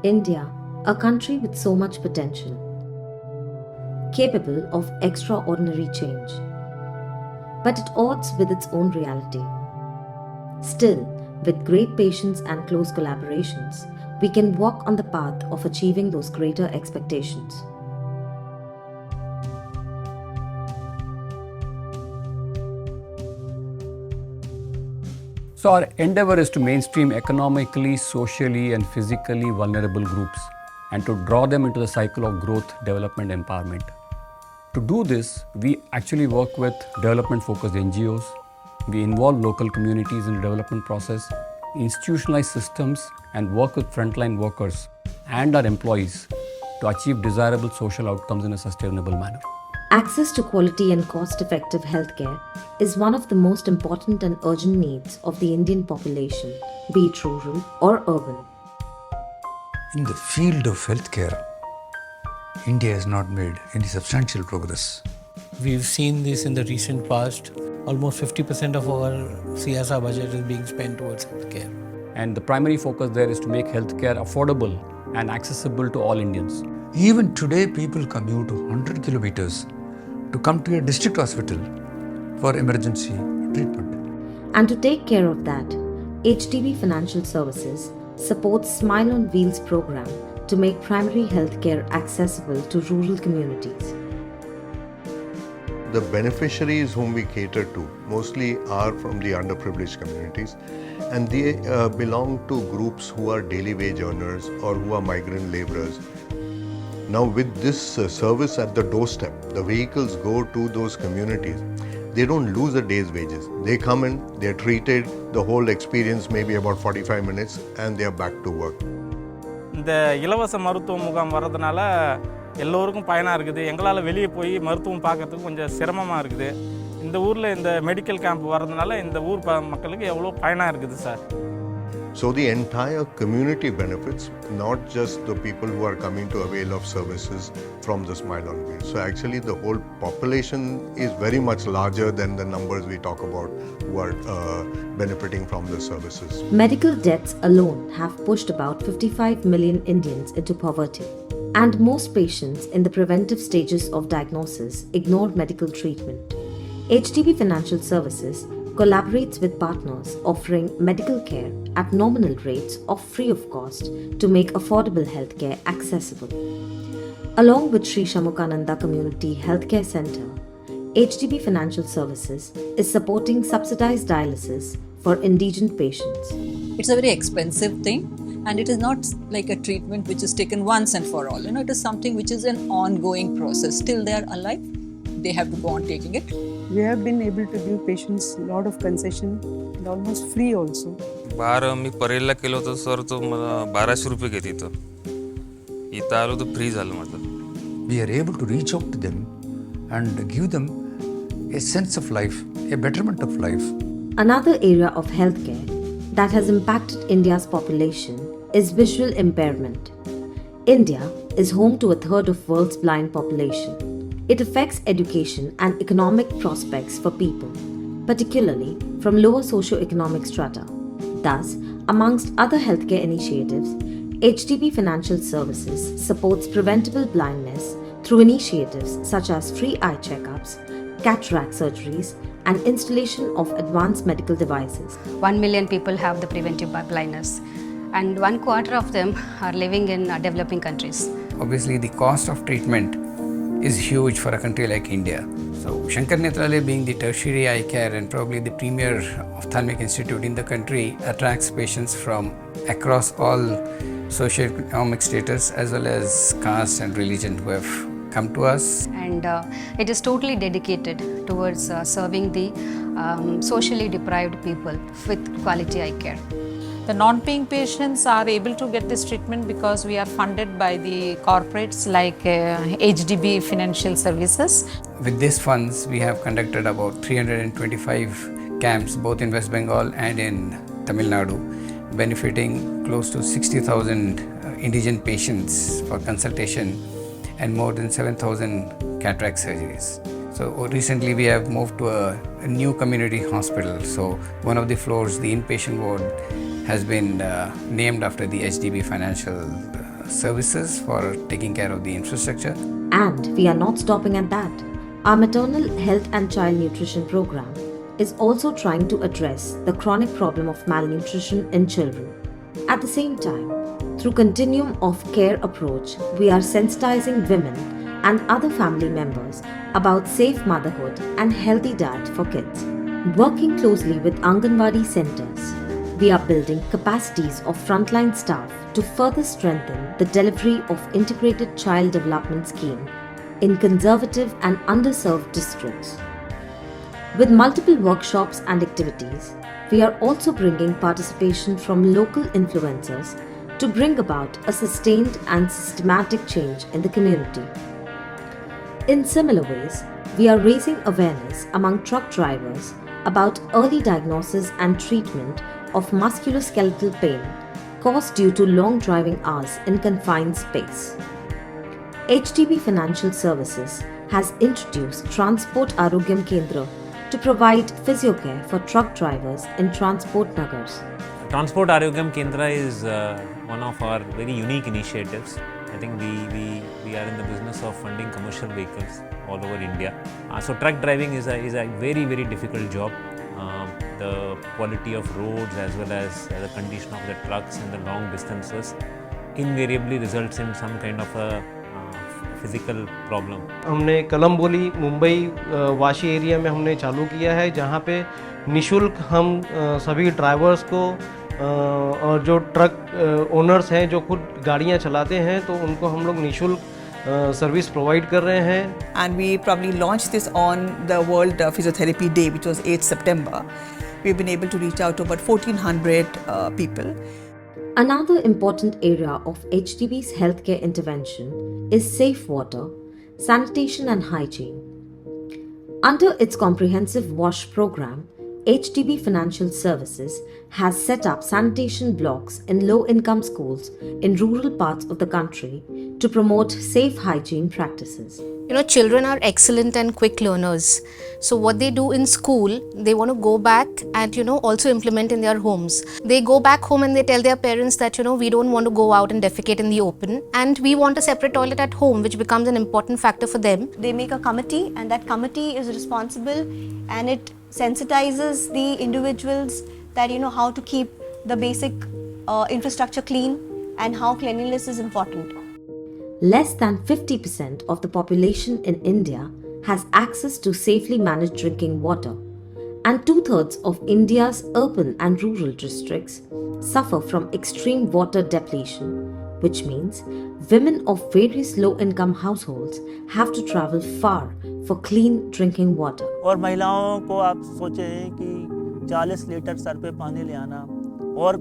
India, a country with so much potential, capable of extraordinary change, but at odds with its own reality. Still, with great patience and close collaborations, we can walk on the path of achieving those greater expectations. So our endeavor is to mainstream economically, socially and physically vulnerable groups and to draw them into the cycle of growth, development, empowerment. To do this, we actually work with development-focused NGOs. We involve local communities in the development process, institutionalize systems and work with frontline workers and our employees to achieve desirable social outcomes in a sustainable manner. Access to quality and cost-effective healthcare is one of the most important and urgent needs of the Indian population, be it rural or urban. In the field of healthcare, India has not made any substantial progress. We've seen this in the recent past. Almost 50% of our CSR budget is being spent towards healthcare. And the primary focus there is to make healthcare affordable and accessible to all Indians. Even today, people commute 100 kilometers to come to a district hospital for emergency treatment. And to take care of that, HDB Financial Services supports Smile on Wheels program to make primary healthcare accessible to rural communities. The beneficiaries whom we cater to mostly are from the underprivileged communities, and they belong to groups who are daily wage earners or who are migrant laborers. Now with this service at the doorstep, the vehicles go to those communities. They don't lose a day's wages. They come in, they're treated, the whole experience may be about 45 minutes and they're back to work. இந்த இலவச மருத்துவ முகாம் வரதுனால எல்லோருக்கும் பயனாக இருக்குது. எங்களால் வெளியே போய் மருத்துவம் பார்க்கறதுக்கு கொஞ்சம் சிரமமாக இருக்குது. இந்த ஊரில் இந்த மெடிக்கல் கேம்ப் வரதுனால இந்த ஊர் மக்களுக்கு எவ்வளோ பயனாக இருக்குது sir. So the entire community benefits, not just the people who are coming to avail of services from the Smile on Wheels. So actually the whole population is very much larger than the numbers we talk about who are benefiting from the services. Medical deaths alone have pushed about 55 million Indians into poverty. And most patients in the preventive stages of diagnosis ignore medical treatment. HDB Financial Services collaborates with partners offering medical care at nominal rates or free of cost to make affordable healthcare accessible. Along with Sri Shamukananda Community Healthcare Center, HDB Financial Services is supporting subsidized dialysis for indigent patients. It's a very expensive thing, and it is not like a treatment which is taken once and for all. It is something which is an ongoing process. Till they are alive, they have to go on taking it. We have been able to give patients a lot of concession and almost free also. बाहेर मी परेलला केलं होतं sir, तो मला 1200 रुपये घेत इथं. इथं आलो तर फ्री झालं म्हटलं. We are able to reach out to them and give them a sense of life, a betterment of life. Another area of healthcare that has impacted India's population is visual impairment. India is home to a third of world's blind population. It affects education and economic prospects for people, particularly from lower socio-economic strata. Thus, amongst other healthcare initiatives, HDB Financial Services supports preventable blindness through initiatives such as free eye checkups, cataract surgeries, and installation of advanced medical devices. 1 million people have the preventive blindness, and 1/4 of them are living in developing countries. Obviously, the cost of treatment is huge for a country like India. So Shankar Nethralaya, being the tertiary eye care and probably the premier ophthalmic institute in the country, attracts patients from across all socio-economic status as well as caste and religion who have come to us. And it is totally dedicated towards serving the socially deprived people with quality eye care. The non-paying patients are able to get this treatment because we are funded by the corporates like HDB Financial Services. With these funds, we have conducted about 325 camps both in West Bengal and in Tamil Nadu, benefiting close to 60,000 indigent patients for consultation and more than 7,000 cataract surgeries. So recently we have moved to a new community hospital. So one of the floors, the inpatient ward, has been named after the HDB Financial services for taking care of the infrastructure. And we are not stopping at that. Our maternal health and child nutrition program is also trying to address the chronic problem of malnutrition in children. At the same time, through continuum of care approach, we are sensitizing women and other family members about safe motherhood and healthy diet for kids. Working closely with Anganwadi centers, we are building capacities of frontline staff to further strengthen the delivery of integrated child development scheme in conservative and underserved districts. With multiple workshops and activities, we are also bringing participation from local influencers to bring about a sustained and systematic change in the community. In similar ways, we are raising awareness among truck drivers about early diagnosis and treatment of musculoskeletal pain caused due to long driving hours in confined space. HDB Financial Services has introduced Transport Arogyam Kendra to provide physiocare for truck drivers in transport nagars. Transport Arogyam Kendra is one of our very unique initiatives. I think we are in the business of funding commercial vehicles all over India. So truck driving is a very, very difficult job. The quality of roads as well as the condition of the trucks and the long distances invariably results in some kind of a physical problem. हमने Kalamboli Mumbai Vashi area में हमने चालू किया है, जहाँ पे निशुल्क हम सभी ड्राइवर्स को और जो ट्रक ओनर्स हैं जो खुद गाड़ियाँ चलाते हैं तो उनको हम लोग निशुल्क सर्विस प्रोवाइड कर रहे हैं. And we probably launched this on the World Physiotherapy Day, which was 8th September. We've been able to reach out to about 1,400 people. Another important area of HDB's healthcare intervention is safe water, sanitation and hygiene. Under its comprehensive WASH program, HDB Financial Services has set up sanitation blocks in low-income schools in rural parts of the country to promote safe hygiene practices. You know, children are excellent and quick learners. So what they do in school, they want to go back and, also implement in their homes. They go back home and they tell their parents that, we don't want to go out and defecate in the open. And we want a separate toilet at home, which becomes an important factor for them. They make a committee and that committee is responsible and it sensitizes the individuals that, how to keep the basic infrastructure clean and how cleanliness is important. Less than 50% of the population in India has access to safely managed drinking water, and 2/3 of India's urban and rural districts suffer from extreme water depletion, which means women of various low-income households have to travel far for clean drinking water. और महिलाओं को आप सोचें कि 40 litre sir पे पानी ले आना और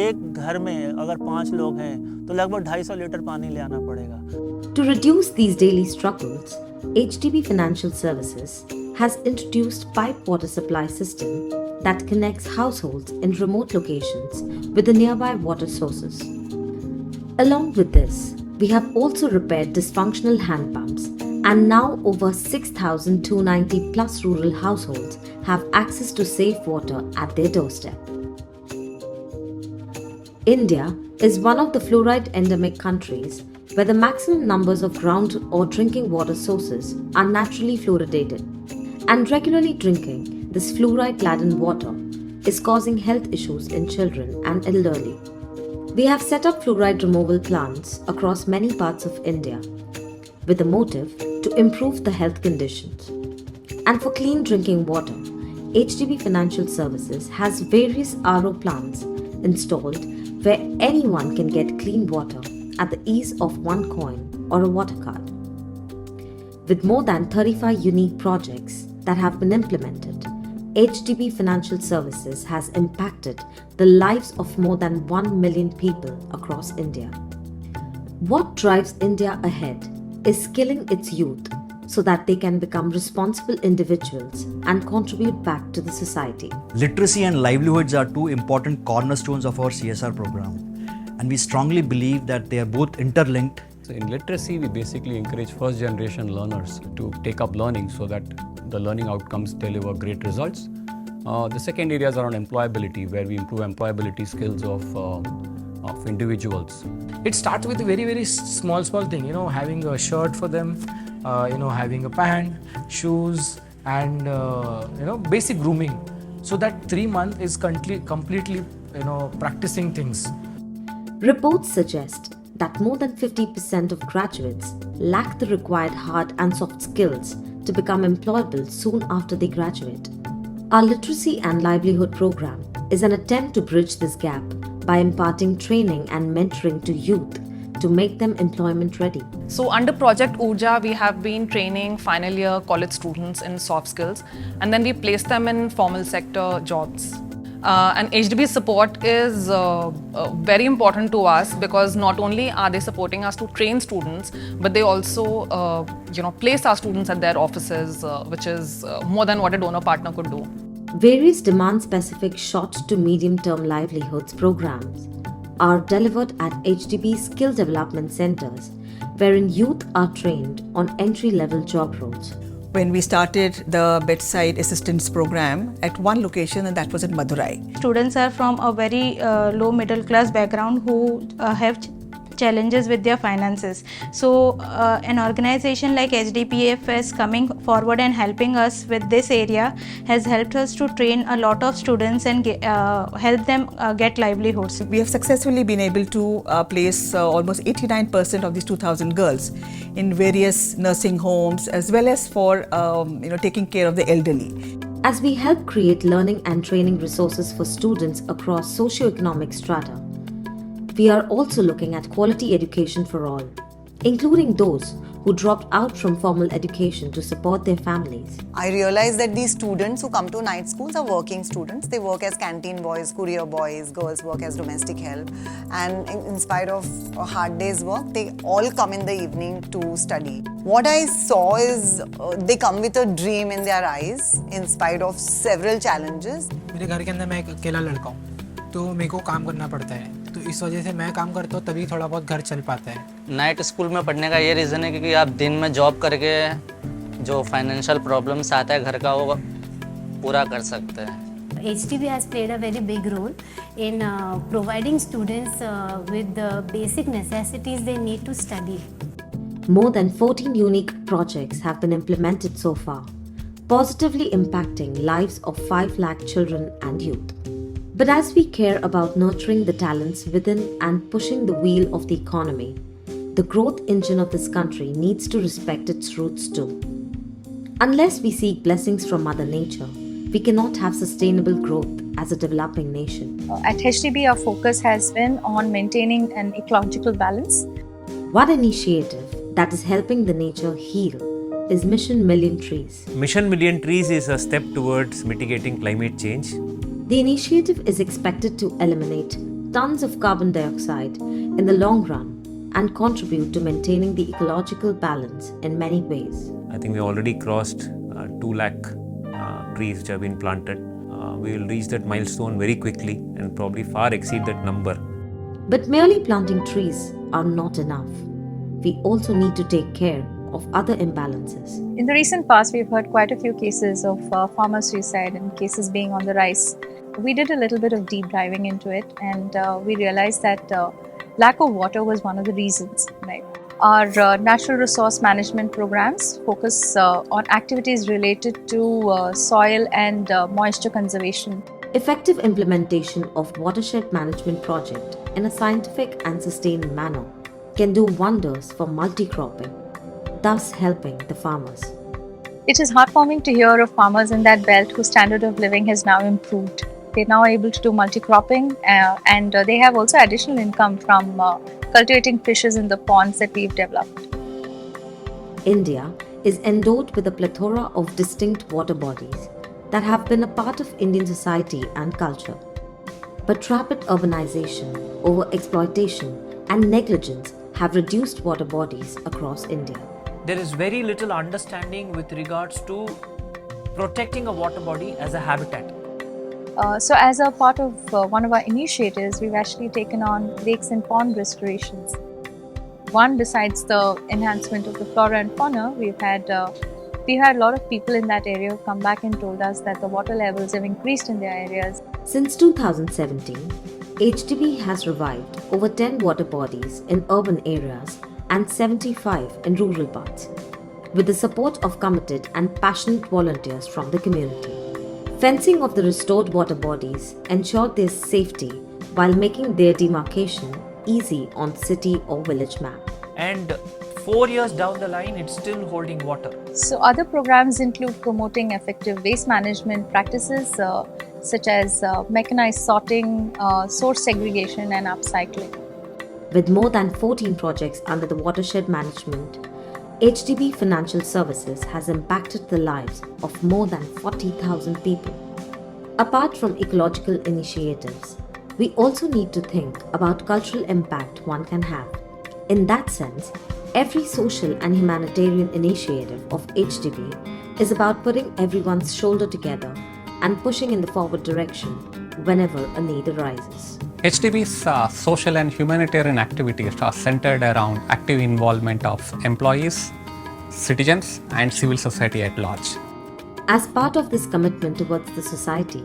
एक घर में अगर 5 लोग हैं तो लगभग 250 लीटर पानी ले आना पड़ेगा. To reduce these daily struggles, HDB Financial Services has introduced pipe water supply system that connects households in remote locations with the nearby water sources. Along with this, we have also repaired dysfunctional hand pumps, and now over 6,290 plus rural households have access to safe water at their doorstep. India is one of the fluoride endemic countries where the maximum numbers of ground or drinking water sources are naturally fluoridated, and regularly drinking this fluoride-laden water is causing health issues in children and elderly. We have set up fluoride removal plants across many parts of India with the motive to improve the health conditions. And for clean drinking water, HDB Financial Services has various RO plants installed where anyone can get clean water at the ease of one coin or a water card. With more than 35 unique projects that have been implemented, HDB Financial Services has impacted the lives of more than 1 million people across India. What drives India ahead is skilling its youth so that they can become responsible individuals and contribute back to the society. Literacy and livelihoods are two important cornerstones of our CSR program, and we strongly believe that they are both interlinked. So in literacy, we basically encourage first generation learners to take up learning so that the learning outcomes deliver great results. The second area is around employability, where we improve employability skills of of individuals. It starts with a very small thing, having a shirt for them, having a pant, shoes, and basic grooming. So that 3 months is completely practicing things. Reports suggest that more than 50% of graduates lack the required hard and soft skills to become employable soon after they graduate. Our literacy and livelihood program is an attempt to bridge this gap by imparting training and mentoring to youth to make them employment ready. So under Project Urja, we have been training final year college students in soft skills, and then we place them in formal sector jobs. And HDB support is very important to us because not only are they supporting us to train students, but they also place our students at their offices, which is more than what a donor partner could do. Various demand-specific short to medium-term livelihoods programs are delivered at HDB skill development centers, wherein youth are trained on entry-level job roles. When we started the bedside assistance program at one location, and that was in Madurai. Students are from a very low middle class background who have challenges with their finances. So an organization like HDPFS coming forward and helping us with this area has helped us to train a lot of students and help them get livelihoods. We have successfully been able to place almost 89% of these 2,000 girls in various nursing homes as well as for taking care of the elderly. As we help create learning and training resources for students across socio-economic strata, we are also looking at quality education for all, including those who dropped out from formal education to support their families. I realize that these students who come to night schools are working students. They work as canteen boys, courier boys, girls work as domestic help. And in spite of a hard day's work, they all come in the evening to study. What I saw is they come with a dream in their eyes in spite of several challenges. मेरे घर के अंदर मैं एक अकेला लड़का हूँ, तो मेरे को काम करना पड़ता है, तो इस वजह से मैं काम करता हूँ तभी थोड़ा बहुत घर चल पाता है। नाइट स्कूल में पढ़ने का ये रीज़न है क्योंकि आप दिन में जॉब करके जो फाइनेंशियल प्रॉब्लम्स आता है घर का वो पूरा कर सकते हैं। HDB has played a very big role in providing students with the basic necessities they need to study. More than 14 unique projects have been implemented so far, positively impacting lives of 5 lakh children and youth. But as we care about nurturing the talents within and pushing the wheel of the economy, the growth engine of this country needs to respect its roots too. Unless we seek blessings from Mother Nature, we cannot have sustainable growth as a developing nation. At HDB, our focus has been on maintaining an ecological balance. One initiative that is helping the nature heal is Mission Million Trees. Mission Million Trees is a step towards mitigating climate change. The initiative is expected to eliminate tons of carbon dioxide in the long run and contribute to maintaining the ecological balance in many ways. I think we already crossed 2 lakh trees which have been planted. We will reach that milestone very quickly and probably far exceed that number. But merely planting trees are not enough. We also need to take care of other imbalances. In the recent past, we've heard quite a few cases of farmer suicide and cases being on the rise. We did a little bit of deep diving into it, and we realized that lack of water was one of the reasons. Right? Our natural resource management programs focus on activities related to soil and moisture conservation. Effective implementation of watershed management project in a scientific and sustained manner can do wonders for multi-cropping, thus helping the farmers. It is heartwarming to hear of farmers in that belt whose standard of living has now improved. They're now able to do multi-cropping and they have also additional income from cultivating fishes in the ponds that we've developed. India is endowed with a plethora of distinct water bodies that have been a part of Indian society and culture. But rapid urbanization, overexploitation and negligence have reduced water bodies across India. There is very little understanding with regards to protecting a water body as a habitat. So as a part of one of our initiatives, we've actually taken on lakes and pond restorations. One, besides the enhancement of the flora and fauna, we've had a lot of people in that area who come back and told us that the water levels have increased in their areas. Since 2017, HDB has revived over 10 water bodies in urban areas and 75 in rural parts, with the support of committed and passionate volunteers from the community. Fencing of the restored water bodies ensured their safety while making their demarcation easy on city or village map. And 4 years down the line, it's still holding water. So other programs include promoting effective waste management practices such as mechanized sorting, source segregation and upcycling. With more than 14 projects under the watershed management, HDB Financial Services has impacted the lives of more than 40,000 people. Apart from ecological initiatives, we also need to think about cultural impact one can have. In that sense, every social and humanitarian initiative of HDB is about putting everyone's shoulder together and pushing in the forward direction whenever a need arises. HDB's social and humanitarian activities are centered around active involvement of employees, citizens, and civil society at large. As part of this commitment towards the society,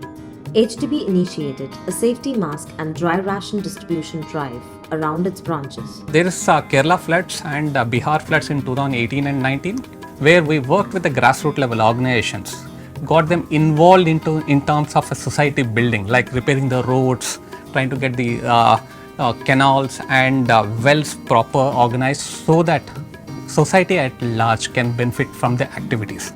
HDB initiated a safety mask and dry ration distribution drive around its branches. There is Kerala floods and Bihar floods in 2018 and 19, where we worked with the grassroots level organizations, got them involved in terms of a society building, like repairing the roads, trying to get the canals and wells proper organized so that society at large can benefit from the activities.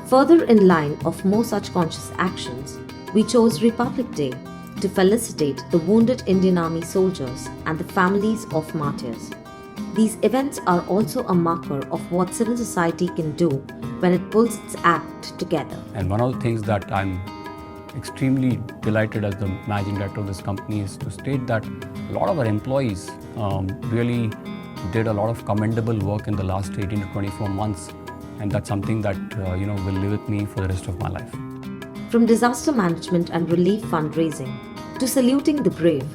Further in line of more such conscious actions, we chose Republic Day to felicitate the wounded Indian Army soldiers and the families of martyrs. These events are also a marker of what civil society can do when it pulls its act together. And one of the things that I'm extremely delighted as the managing director of this company is to state that a lot of our employees really did a lot of commendable work in the last 18 to 24 months, and that's something that will live with me for the rest of my life. From disaster management and relief fundraising to saluting the brave,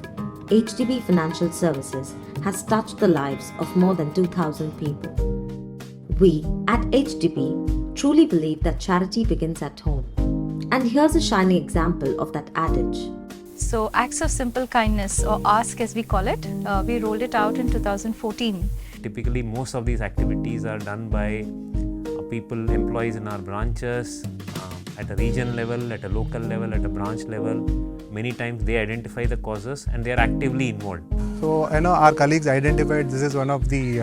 HDB Financial Services has touched the lives of more than 2,000 people. We at HDB truly believe that charity begins at home. And here's a shining example of that adage. So acts of simple kindness, or ask as we call it, we rolled it out in 2014. Typically, most of these activities are done by people, employees in our branches, at a region level, at a local level, at a branch level. Many times they identify the causes and they are actively involved. So our colleagues identified this is one of the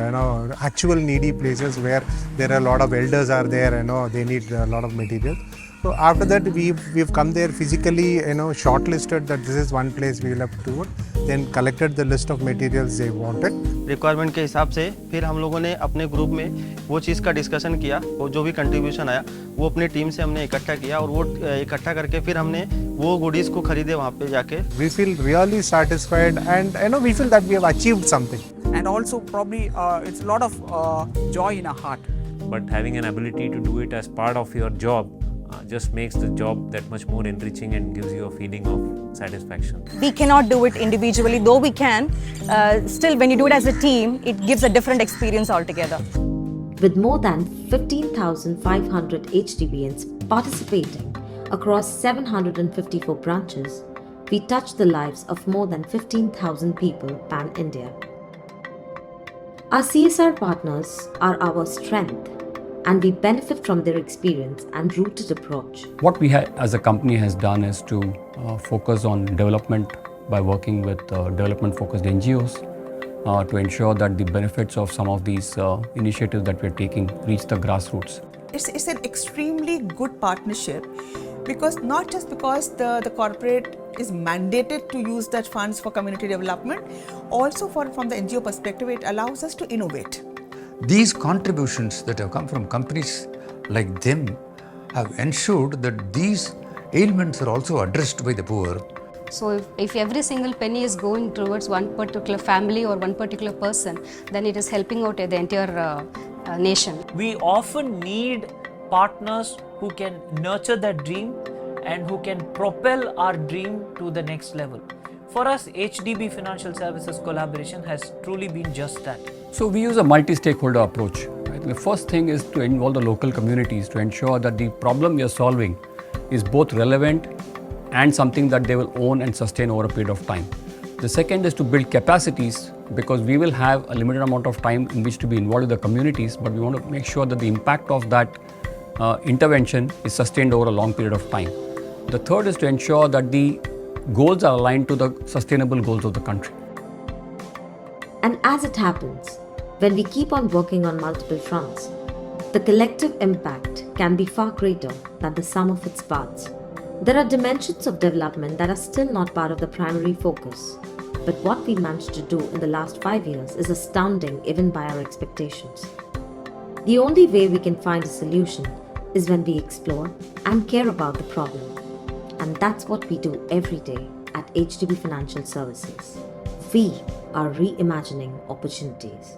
actual needy places where there are a lot of elders are there, they need a lot of material. So after that we've come there physically, shortlisted that this is one place we will have to do it, then collected the list of materials they wanted. Requirement के हिसाब से फिर हम लोगों ने अपने group में वो चीज़ का डिस्कशन किया और जो भी कंट्रीब्यूशन आया वो अपनी टीम से हमने इकट्ठा किया और वो इकट्ठा करके फिर हमने वो गुडीज़ को खरीदे वहाँ पे जाके. We feel really satisfied and we feel that we have achieved something. And also probably it's a lot of joy in our heart. But having an ability to do it as part of your job just makes the job that much more enriching and gives you a feeling of satisfaction. We cannot do it individually, though we can. Still, when you do it as a team, it gives a different experience altogether. With more than 15,500 HDBians participating across 754 branches, we touch the lives of more than 15,000 people pan-India. Our CSR partners are our strength, and we benefit from their experience and rooted approach. What we as a company has done is to focus on development by working with development-focused NGOs to ensure that the benefits of some of these initiatives that we're taking reach the grassroots. It's an extremely good partnership because not just because the corporate is mandated to use that funds for community development, also from the NGO perspective, it allows us to innovate. These contributions that have come from companies like them have ensured that these ailments are also addressed by the poor. So if every single penny is going towards one particular family or one particular person, then it is helping out the entire nation. We often need partners who can nurture that dream and who can propel our dream to the next level. For us, HDB Financial Services collaboration has truly been just that. So we use a multi-stakeholder approach. Right? The first thing is to involve the local communities to ensure that the problem we are solving is both relevant and something that they will own and sustain over a period of time. The second is to build capacities, because we will have a limited amount of time in which to be involved with the communities, but we want to make sure that the impact of that intervention is sustained over a long period of time. The third is to ensure that the goals are aligned to the sustainable goals of the country. And as it happens, when we keep on working on multiple fronts, the collective impact can be far greater than the sum of its parts. There are dimensions of development that are still not part of the primary focus, but what we managed to do in the last 5 years is astounding even by our expectations. The only way we can find a solution is when we explore and care about the problem. And that's what we do every day at HDB Financial Services. We are reimagining opportunities.